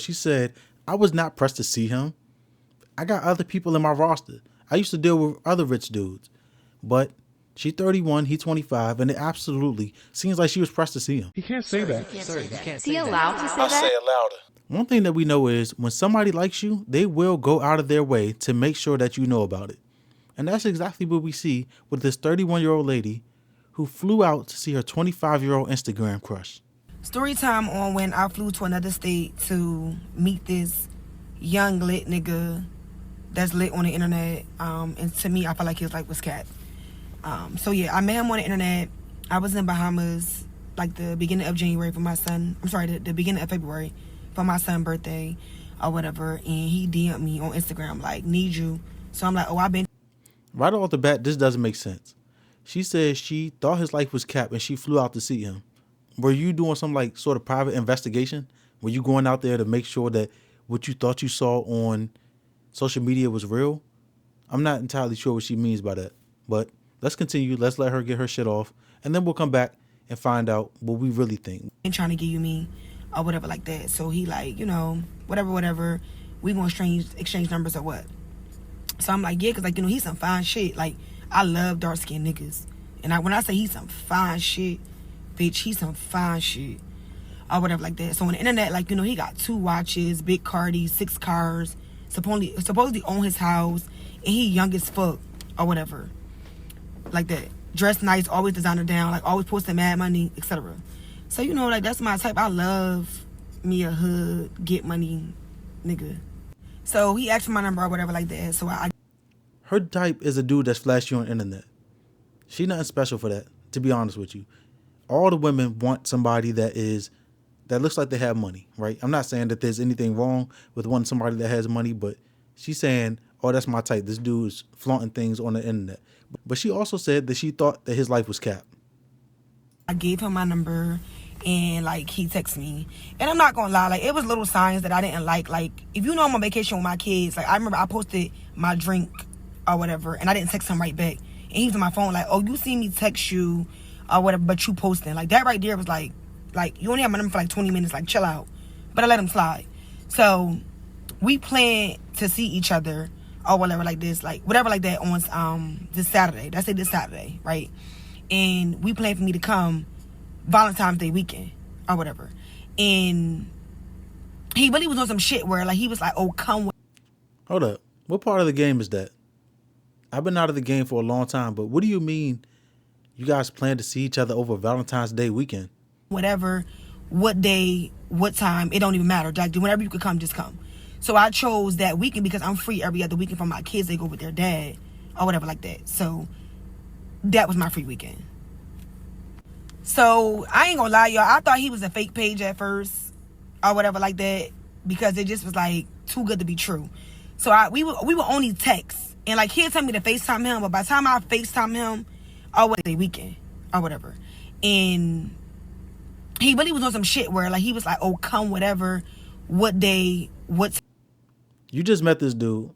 She said, I was not pressed to see him. I got other people in my roster. I used to deal with other rich dudes. But she 31, he 25, and it absolutely seems like she was pressed to see him. You can't say that. Is he allowed to say I'll that? say it louder. One thing that we know is when somebody likes you, they will go out of their way to make sure that you know about it. And that's exactly what we see with this 31-year-old lady who flew out to see her 25-year-old Instagram crush. Story time on when I flew to another state to meet this young lit nigga that's lit on the internet. And to me, I felt like he was cat. So yeah, I met him on the internet. I was in Bahamas like the beginning of January for my son. I'm sorry, the beginning of February for my son's birthday or whatever. And he DM'd me on Instagram like, need you. So I'm like, oh, I've been. Right off the bat, this doesn't make sense. She says she thought his life was capped and she flew out to see him. Were you doing some like sort of private investigation? Were you going out there to make sure that what you thought you saw on social media was real? I'm not entirely sure what she means by that. But let's continue. Let's let her get her shit off. And then we'll come back and find out what we really think. And trying to give you me or whatever like that. So he like, whatever. We gonna exchange numbers or what? So I'm like, yeah, because like, he's some fine shit. Like, I love dark-skinned niggas. And when I say he's some fine shit, bitch, he's some fine shit. Or whatever like that. So on the internet, like, he got 2 watches, big Cardi, 6 cars, supposedly own his house, and he young as fuck, or whatever. Like that. Dressed nice, always designer down, like always posting mad money, etc. So, like that's my type. I love me a hood, get money nigga. So he asked for my number or whatever like that. So Her type is a dude that's flashy on the internet. She nothing special for that, to be honest with you. All the women want somebody that looks like they have money, right? I'm not saying that there's anything wrong with wanting somebody that has money, but she's saying, oh, that's my type. This dude is flaunting things on the internet. But she also said that she thought that his life was capped. I gave him my number and like he texted me. And I'm not gonna lie, like it was little signs that I didn't like. Like if I'm on vacation with my kids, like I remember I posted my drink or whatever and I didn't text him right back. And he was on my phone like, oh, you see me text you or whatever, but you posting. Like that right there was like you only have my number for like 20 minutes, like chill out. But I let him slide. So we planned to see each other or whatever like this, like whatever like that on this Saturday. That's it, this Saturday, right? And we planned for me to come Valentine's Day weekend or whatever. And he really was on some shit where like he was like, oh, come. Hold up. What part of the game is that? I've been out of the game for a long time, but what do you mean you guys plan to see each other over Valentine's Day weekend? Whatever, what day, what time, it don't even matter. Like, whenever you could come, just come. So I chose that weekend because I'm free every other weekend for my kids. They go with their dad or whatever like that. So that was my free weekend. So I ain't gonna lie, y'all. I thought he was a fake page at first or whatever like that because it just was like too good to be true. So we would only text and like he'd tell me to FaceTime him, but by the time I FaceTime him, or what day weekend or whatever, and he really was on some shit where like he was like, oh, come whatever, what day, what. You just met this dude.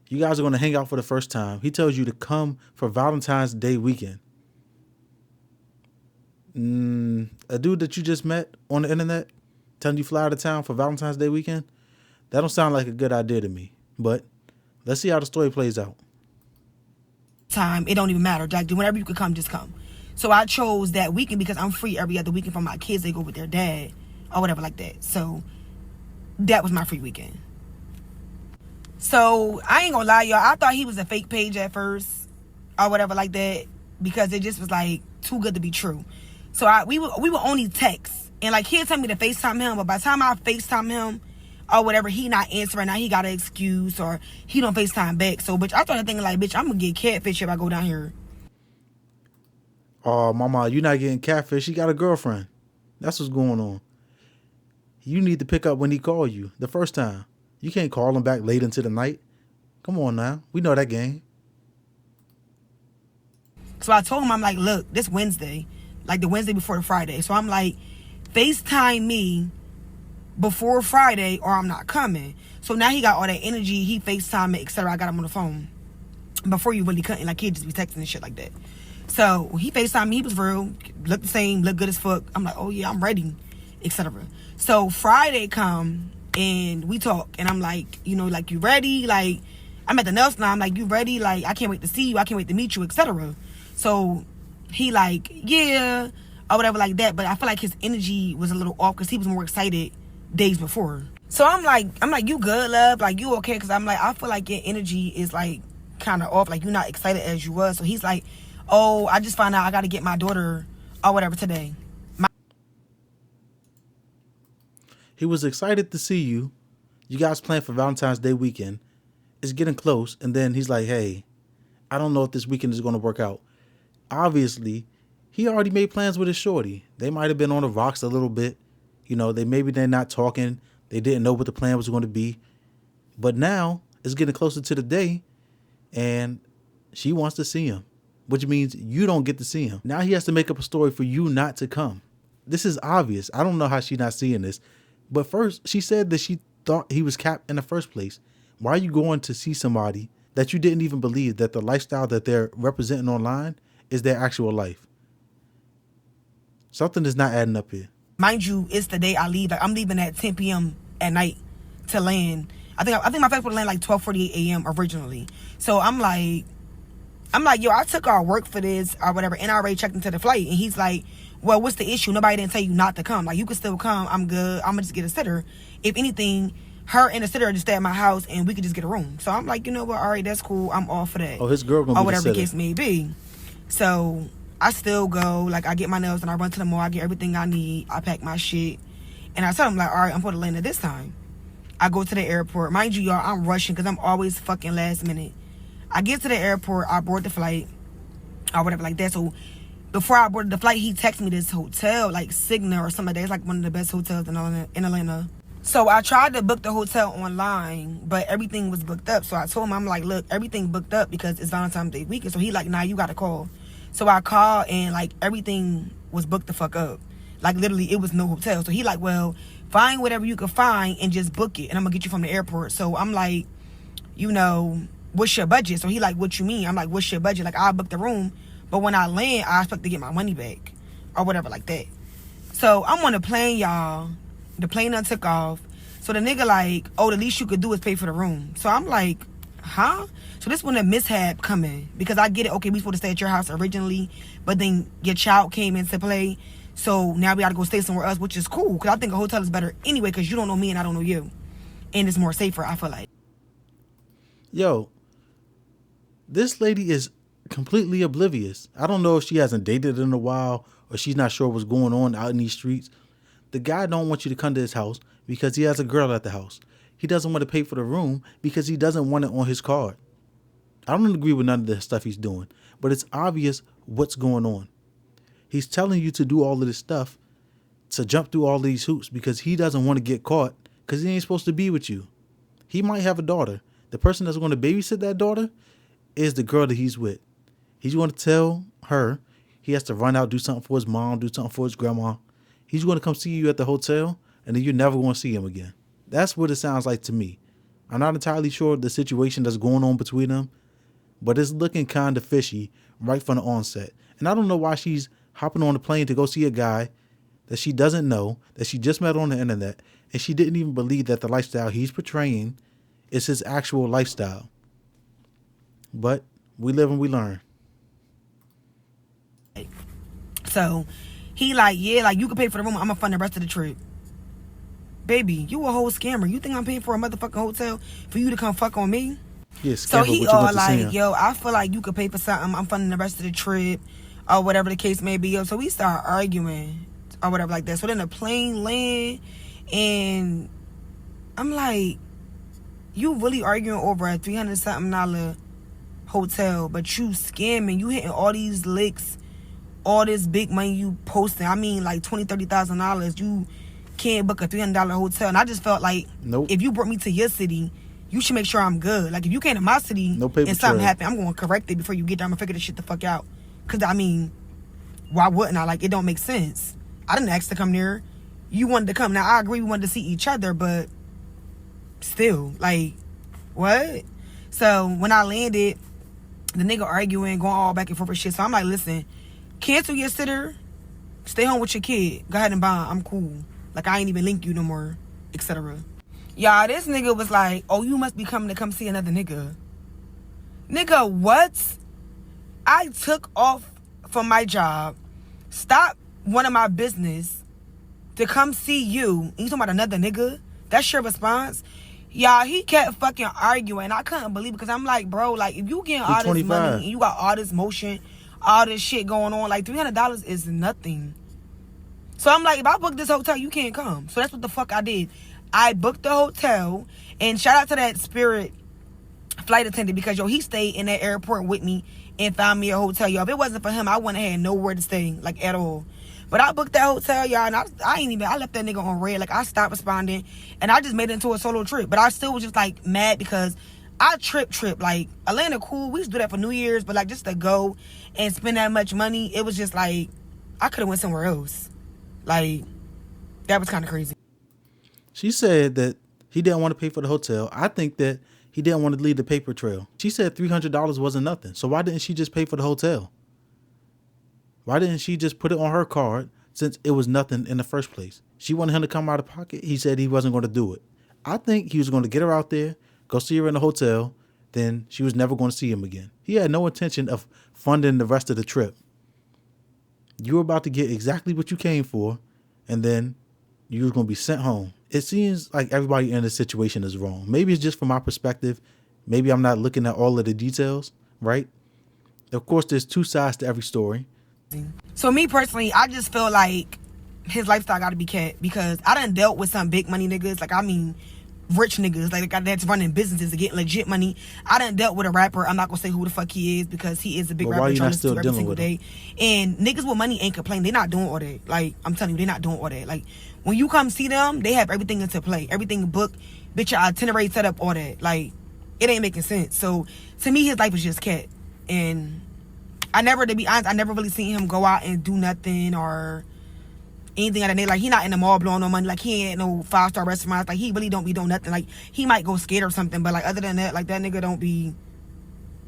You guys are going to hang out for the first time. He tells you to come for Valentine's Day weekend. A dude that you just met on the internet telling you fly out of town for Valentine's Day weekend? That don't sound like a good idea to me. But let's see how the story plays out. Time, it don't even matter. Like, whenever you could come, just come. So I chose that weekend because I'm free every other weekend for my kids. They go with their dad or whatever like that. So that was my free weekend. So I ain't gonna lie, y'all. I thought he was a fake page at first or whatever like that because it just was like too good to be true. So we would only text and like he'd tell me to FaceTime him, but by the time I FaceTime him or whatever, he not answering. Now he got an excuse or he don't FaceTime back. So bitch, I started thinking like, bitch, I'm gonna get catfish if I go down here. Oh, mama, you not getting catfish. He got a girlfriend. That's what's going on. You need to pick up when he called you the first time. You can't call him back late into the night. Come on now. We know that game. So I told him, I'm like, look, this Wednesday, like the Wednesday before the Friday. So I'm like, FaceTime me before Friday or I'm not coming. So now he got all that energy. He FaceTime me, etc. I got him on the phone. Before you really couldn't. Like, he'd just be texting and shit like that. So he FaceTime me. He was real. Looked the same. Looked good as fuck. I'm like, oh yeah, I'm ready, etc. So Friday come. and we talk, and I'm like, you know, like, you ready? Like, I'm at the nail salon. I'm like, you ready? Like, I can't wait to see you. I can't wait to meet you, etc. So he like, yeah, or whatever like that. But I feel like his energy was a little off because he was more excited days before. So I'm like, you good, love? Like, you okay? Because I'm like, I feel like your energy is like kind of off. Like, you're not excited as you was. So he's like, oh, I just found out I got to get my daughter or whatever today. He was excited to see you. You guys planned for Valentine's Day weekend. It's getting close. And then he's like, hey, I don't know if this weekend is going to work out. Obviously, he already made plans with his shorty. They might have been on the rocks a little bit. You know, they're not talking. They didn't know what the plan was going to be. But now it's getting closer to the day and she wants to see him, which means you don't get to see him. Now he has to make up a story for you not to come. This is obvious. I don't know how she's not seeing this. But first, she said that she thought he was capped in the first place. Why are you going to see somebody that you didn't even believe that the lifestyle that they're representing online is their actual life? Something is not adding up here. Mind you, it's the day I leave. Like, I'm leaving at 10 p.m. at night to land. I think my flight would land like 12:48 a.m. originally. So I'm like, yo, I took our work for this or whatever, and I already checked into the flight. And he's like, well, what's the issue? Nobody didn't tell you not to come. Like, you can still come. I'm good. I'm gonna just get a sitter. If anything, her and the sitter just stay at my house, and we could just get a room. So I'm like, you know what? All right, that's cool. I'm all for that. Oh, his girl gonna be or whatever the the case may be. So I still go. Like, I get my nails and I run to the mall. I get everything I need. I pack my shit, and I tell him like, all right, I'm for the land at this time. I go to the airport. Mind you, y'all, I'm rushing because I'm always fucking last minute. I get to the airport. I board the flight or whatever like that. So before I boarded the flight, he texted me this hotel, like Cigna or something like that. It's like one of the best hotels in Atlanta. So I tried to book the hotel online, but everything was booked up. So I told him, I'm like, look, everything booked up because it's Valentine's Day weekend. So he like, nah, you got to call. So I called and like everything was booked the fuck up. Like literally it was no hotel. So he like, well, find whatever you can find and just book it. And I'm going to get you from the airport. So I'm like, you know, what's your budget? So he like, what you mean? I'm like, what's your budget? Like, I'll book the room. But when I land, I expect to get my money back or whatever like that. So I'm on the plane, y'all. The plane done took off. So the nigga like, oh, the least you could do is pay for the room. So I'm like, huh? So this when the mishap coming. Because I get it, okay, we supposed to stay at your house originally. But then your child came into play. So now we got to go stay somewhere else, which is cool. Because I think a hotel is better anyway because you don't know me and I don't know you. And it's more safer, I feel like. Yo, this lady is completely oblivious. I don't know if she hasn't dated in a while or she's not sure what's going on out in these streets. The guy don't want you to come to his house because he has a girl at the house. He doesn't want to pay for the room because he doesn't want it on his card. I don't agree with none of the stuff he's doing, but it's obvious what's going on. He's telling you to do all of this stuff, to jump through all these hoops because he doesn't want to get caught because he ain't supposed to be with you. He might have a daughter. The person that's going to babysit that daughter is the girl that he's with. He's going to tell her he has to run out, do something for his mom, do something for his grandma. He's going to come see you at the hotel, and then you're never going to see him again. That's what it sounds like to me. I'm not entirely sure the situation that's going on between them, but it's looking kind of fishy right from the onset. And I don't know why she's hopping on the plane to go see a guy that she doesn't know, that she just met on the internet, and she didn't even believe that the lifestyle he's portraying is his actual lifestyle. But we live and we learn. So he like, yeah, like you can pay for the room. I'm gonna fund the rest of the trip. Baby, you a whole scammer. You think I'm paying for a motherfucking hotel for you to come fuck on me? Yes. So he all like, yo, I feel like you could pay for something. I'm funding the rest of the trip or whatever the case may be. Yo, so we start arguing or whatever like that. So then the plane land and I'm like, you really arguing over a $300-something hotel, but you scamming. You hitting all these licks, all this big money you posting. I mean, like $20,000-$30,000. You can't book a $300 hotel. And I just felt like, nope. If you brought me to your city, you should make sure I'm good. Like, if you came to my city no paper and something trail. happened, I'm going to correct it before you get there. I'm going to figure this shit the fuck out. Because, I mean, why wouldn't I? Like, it don't make sense. I didn't ask to come there. You wanted to come. Now, I agree we wanted to see each other, but still, like, what? So, when I landed, the nigga arguing, going all back and forth with shit. So, I'm like, listen, cancel your sitter. Stay home with your kid. Go ahead and bond. I'm cool. Like, I ain't even link you no more, etc. Y'all, this nigga was like, oh, you must be coming to come see another nigga. Nigga, what? I took off from my job, stopped one of my business to come see you. And you talking about another nigga? That's your response? Y'all, he kept fucking arguing. I couldn't believe it because I'm like, bro, like, if you getting all this money and you got all this motion, all this shit going on, like, $300 is nothing. So I'm like, if I book this hotel, you can't come. So that's what the fuck I did. I booked the hotel, and shout out to that Spirit flight attendant because, yo, he stayed in that airport with me and found me a hotel, y'all. If it wasn't for him, I wouldn't have had nowhere to stay, like, at all. But I booked that hotel, y'all, and I left that nigga on red. Like, I stopped responding, and I just made it into a solo trip. But I still was just, like, mad because I trip. Like, Atlanta cool. We used to do that for New Year's, but, like, just to go and spend that much money, it was just, like, I could have went somewhere else. Like, that was kind of crazy. She said that he didn't want to pay for the hotel. I think that he didn't want to leave the paper trail. She said $300 wasn't nothing. So why didn't she just pay for the hotel? Why didn't she just put it on her card since it was nothing in the first place? She wanted him to come out of pocket. He said he wasn't going to do it. I think he was going to get her out there, go see her in the hotel, then she was never going to see him again. He had no intention of funding the rest of the trip. You were about to get exactly what you came for, and then you were going to be sent home. It seems like everybody in this situation is wrong. Maybe it's just from my perspective. Maybe I'm not looking at all of the details, right? Of course, there's two sides to every story. So me personally, I just feel like his lifestyle got to be kept because I done dealt with some big money niggas. Like, I mean, rich niggas, like, that's running businesses to get legit money. I done dealt with a rapper. I'm not going to say who the fuck he is because he is a big rapper trying to listen to every single day. And niggas with money ain't complaining. They not doing all that. Like, I'm telling you, they not doing all that. Like, when you come see them, they have everything into play. Everything booked, bitch, your itinerary set up, all that. Like, it ain't making sense. So, to me, his life was just kept. And to be honest, I never really seen him go out and do nothing or anything like that. Like, he not in the mall blowing no money. Like, he ain't no 5-star restaurants. Like, he really don't be doing nothing. Like, he might go skate or something, but, like, other than that, like, that nigga don't be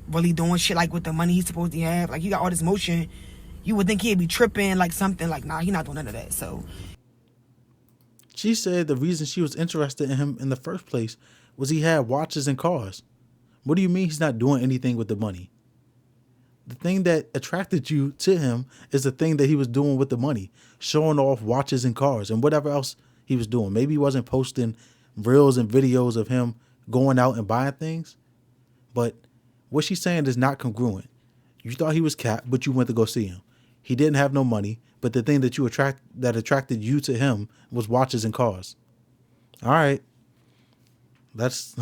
really doing shit, like, with the money he's supposed to have. Like, he got all this motion. You would think he'd be tripping, like, something. Like, nah, he not doing none of that, so. She said the reason she was interested in him in the first place was he had watches and cars. What do you mean he's not doing anything with the money? The thing that attracted you to him is the thing that he was doing with the money, showing off watches and cars and whatever else he was doing. Maybe he wasn't posting reels and videos of him going out and buying things, but what she's saying is not congruent. You thought he was capped, but you went to go see him. He didn't have no money, but the thing that attracted you to him was watches and cars. All right, let's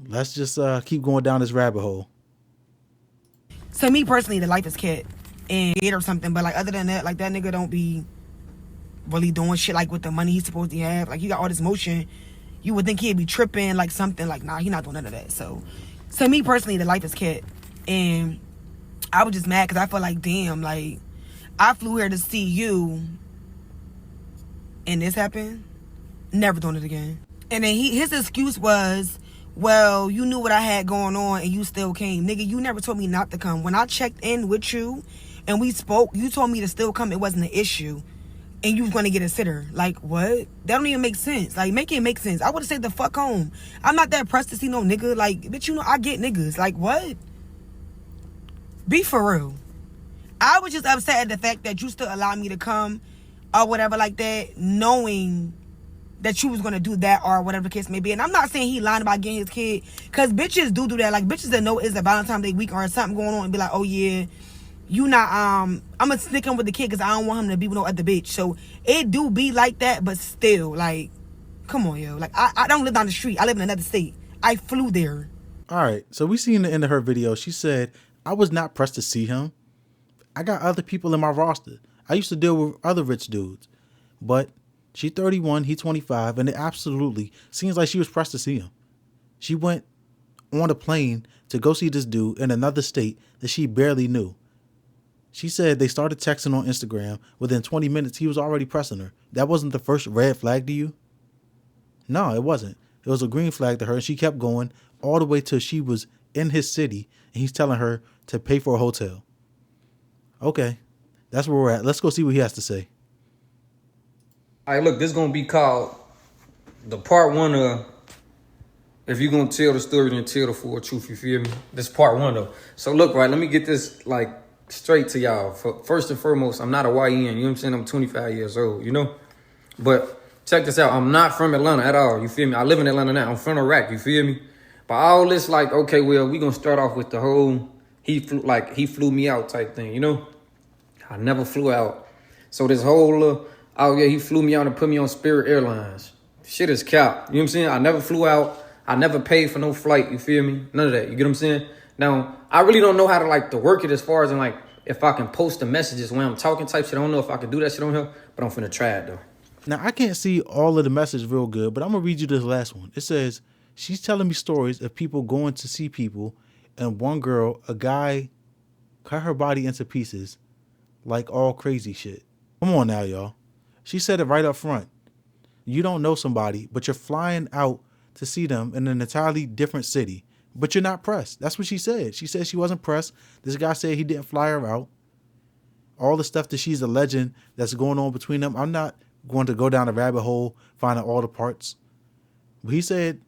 just keep going down this rabbit hole. So me personally, the life is kept and or something, but, like, other than that, like, that nigga don't be really doing shit, like, with the money he's supposed to have. Like, he got all this motion. You would think he'd be tripping, like, something. Like, nah, he not doing none of that. So me personally, the life is kept. And I was just mad because I felt like, damn, like, I flew here to see you and this happened. Never doing it again. And then his excuse was, well, you knew what I had going on and you still came. Nigga, you never told me not to come. When I checked in with you and we spoke, you told me to still come. It wasn't an issue. And you was going to get a sitter. Like, what? That don't even make sense. Like, make it make sense. I would have said the fuck home. I'm not that pressed to see no nigga. Like, bitch, you know, I get niggas. Like, what? Be for real. I was just upset at the fact that you still allowed me to come or whatever like that, knowing that you was going to do that or whatever the case may be. And I'm not saying he lying about getting his kid, because bitches do that. Like, bitches that know it's a Valentine's Day week or something going on and be like, oh yeah, you not, I'm going to stick him with the kid because I don't want him to be with no other bitch. So it do be like that, but still, like, come on, yo. Like, I don't live down the street. I live in another state. I flew there. All right, so we seen the end of her video. She said, I was not pressed to see him. I got other people in my roster. I used to deal with other rich dudes, but she 31, he 25, and it absolutely seems like she was pressed to see him. She went on a plane to go see this dude in another state that she barely knew. She said they started texting on Instagram. Within 20 minutes, he was already pressing her. That wasn't the first red flag to you? No, it wasn't. It was a green flag to her, and she kept going all the way till she was in his city, and he's telling her to pay for a hotel. Okay, that's where we're at. Let's go see what he has to say. All right, look, this is going to be called the part one of if you're gonna tell the story, then tell the full truth. You feel me? This part one though. So look, right. Let me get this like straight to y'all. First and foremost, I'm not a YN. You know what I'm saying? I'm 25 years old. You know, but check this out. I'm not from Atlanta at all. You feel me? I live in Atlanta now. I'm from Iraq. You feel me? But all this like, okay, well, we gonna start off with the whole he flew me out type thing. You know, I never flew out. So this whole oh yeah, he flew me out and put me on Spirit Airlines. Shit is cap. You know what I'm saying? I never flew out. I never paid for no flight. You feel me? None of that. You get what I'm saying? Now, I really don't know how to like to work it as far as in like if I can post the messages when I'm talking type shit. I don't know if I can do that shit on here, but I'm finna try it though. Now, I can't see all of the message real good, but I'm going to read you this last one. It says, she's telling me stories of people going to see people, and one girl, a guy, cut her body into pieces like all crazy shit. Come on now, y'all. She said it right up front. You don't know somebody, but you're flying out to see them in an entirely different city, but you're not pressed. That's what she said. She said she wasn't pressed. This guy said he didn't fly her out. All the stuff that she's alleging that's going on between them, I'm not going to go down a rabbit hole finding all the parts. But he said,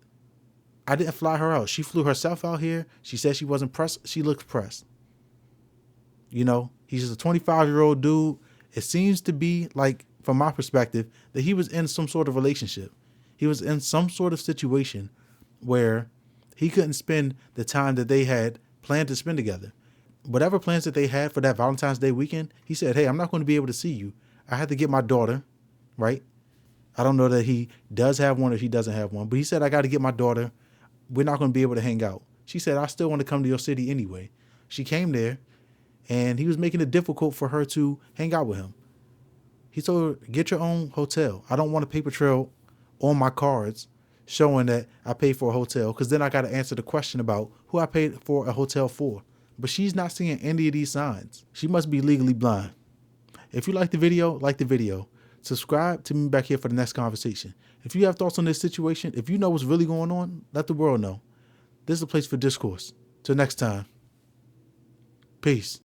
I didn't fly her out. She flew herself out here. She said she wasn't pressed. She looked pressed. You know, he's just a 25-year-old dude. It seems to be like, from my perspective, that he was in some sort of relationship. He was in some sort of situation where he couldn't spend the time that they had planned to spend together. Whatever plans that they had for that Valentine's Day weekend, he said, hey, I'm not going to be able to see you. I had to get my daughter, right? I don't know that he does have one or he doesn't have one, but he said, I got to get my daughter. We're not going to be able to hang out. She said, I still want to come to your city anyway. She came there, and he was making it difficult for her to hang out with him. He told her, get your own hotel. I don't want a paper trail on my cards showing that I paid for a hotel, because then I got to answer the question about who I paid for a hotel for. But she's not seeing any of these signs. She must be legally blind. If you like the video, like the video. Subscribe to me back here for the next conversation. If you have thoughts on this situation, if you know what's really going on, let the world know. This is a place for discourse. Till next time. Peace.